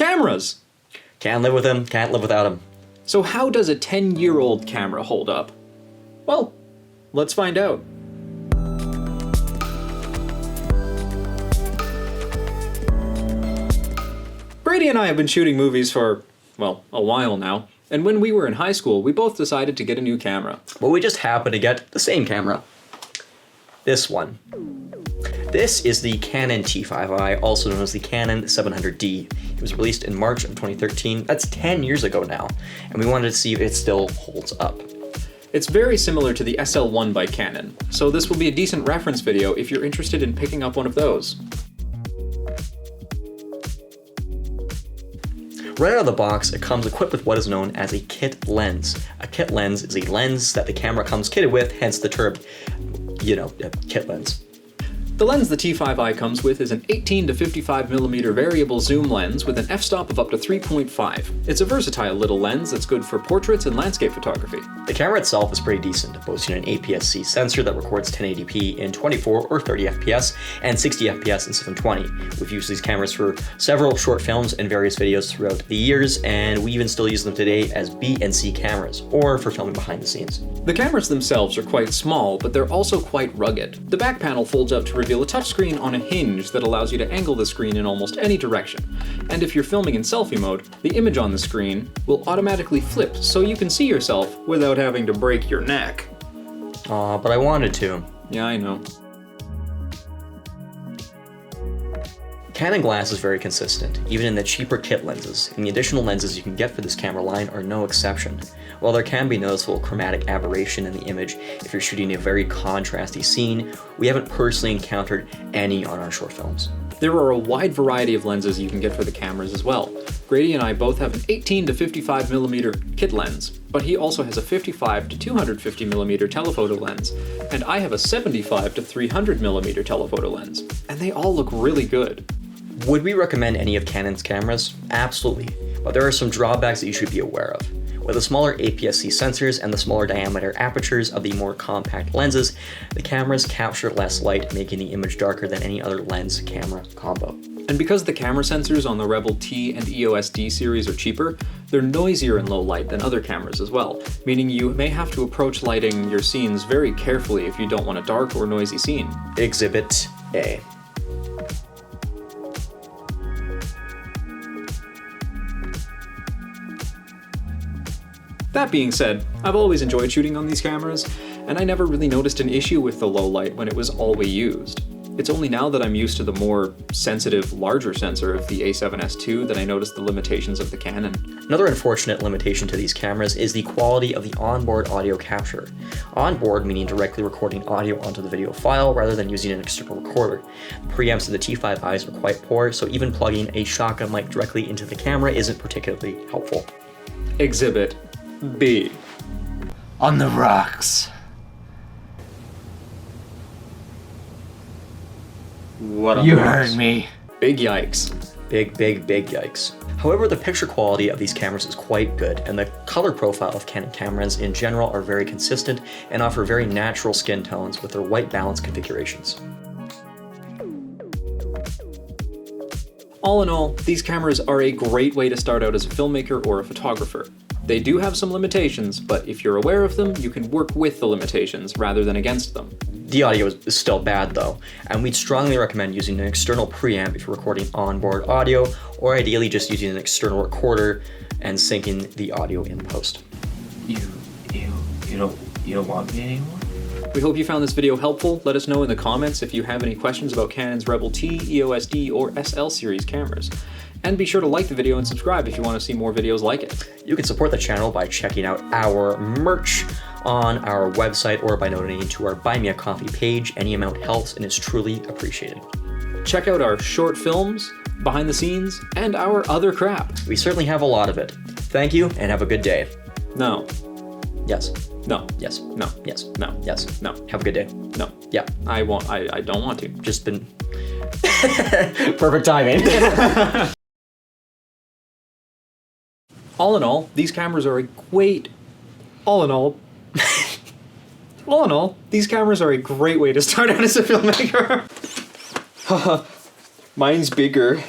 Cameras! Can't live with them, can't live without them. So how does a 10-year-old camera hold up? Well, let's find out. Grady and I have been shooting movies for, well, a while now, and when we were in high school, we both decided to get a new camera. Well, we just happened to get the same camera. This one. This is the Canon T5i, also known as the Canon 700D. It was released in March of 2013. That's 10 years ago now, and we wanted to see if it still holds up. It's very similar to the SL1 by Canon, so this will be a decent reference video if you're interested in picking up one of those. Right out of the box, it comes equipped with what is known as a kit lens. A kit lens is a lens that the camera comes kitted with, hence the term, kit lens. The lens the T5i comes with is an 18 to 55mm variable zoom lens with an f-stop of up to 3.5. It's a versatile little lens that's good for portraits and landscape photography. The camera itself is pretty decent, boasting an APS-C sensor that records 1080p in 24 or 30 FPS and 60 FPS in 720. We've used these cameras for several short films and various videos throughout the years, and we even still use them today as B and C cameras, or for filming behind the scenes. The cameras themselves are quite small, but they're also quite rugged. The back panel folds out to reveal a touchscreen on a hinge that allows you to angle the screen in almost any direction. And if you're filming in selfie mode, the image on the screen will automatically flip so you can see yourself without having to break your neck. Aw, but I wanted to. Yeah, I know. Canon glass is very consistent, even in the cheaper kit lenses, and the additional lenses you can get for this camera line are no exception. While there can be noticeable chromatic aberration in the image if you're shooting a very contrasty scene, we haven't personally encountered any on our short films. There are a wide variety of lenses you can get for the cameras as well. Grady and I both have an 18 to 55mm kit lens, but he also has a 55 to 250mm telephoto lens, and I have a 75 to 300mm telephoto lens, and they all look really good. Would we recommend any of Canon's cameras? Absolutely, but there are some drawbacks that you should be aware of. With the smaller APS-C sensors and the smaller diameter apertures of the more compact lenses, the cameras capture less light, making the image darker than any other lens-camera combo. And because the camera sensors on the Rebel T and EOS D series are cheaper, they're noisier in low light than other cameras as well, meaning you may have to approach lighting your scenes very carefully if you don't want a dark or noisy scene. Exhibit A. That being said, I've always enjoyed shooting on these cameras, and I never really noticed an issue with the low light when it was all we used. It's only now that I'm used to the more sensitive, larger sensor of the A7S II that I noticed the limitations of the Canon. Another unfortunate limitation to these cameras is the quality of the onboard audio capture. Onboard meaning directly recording audio onto the video file rather than using an external recorder. The preamps of the T5i's are quite poor, so even plugging a shotgun mic directly into the camera isn't particularly helpful. Exhibit B. On the rocks. What a You mess. heard me. Big yikes. Big yikes. However, the picture quality of these cameras is quite good, and the color profile of Canon cameras in general are very consistent and offer very natural skin tones with their white balance configurations. All in all, these cameras are a great way to start out as a filmmaker or a photographer. They do have some limitations, but if you're aware of them, you can work with the limitations rather than against them. The audio is still bad though, and we'd strongly recommend using an external preamp if you're recording onboard audio, or ideally just using an external recorder and syncing the audio in post. You don't want me anymore? We hope you found this video helpful. Let us know in the comments if you have any questions about Canon's Rebel T, EOS D, or SL series cameras. And be sure to like the video and subscribe if you want to see more videos like it. You can support the channel by checking out our merch on our website or by donating to our Buy Me a Coffee page. Any amount helps and is truly appreciated. Check out our short films, behind the scenes, and our other crap. We certainly have a lot of it. Thank you and have a good day. No. Yes. No. Yes. No. Yes. No. Yes. No. Have a good day. No. Yeah. I don't want to. Just been perfect timing. All in all, these cameras are a great... All in all, these cameras are a great way to start out as a filmmaker. Mine's bigger.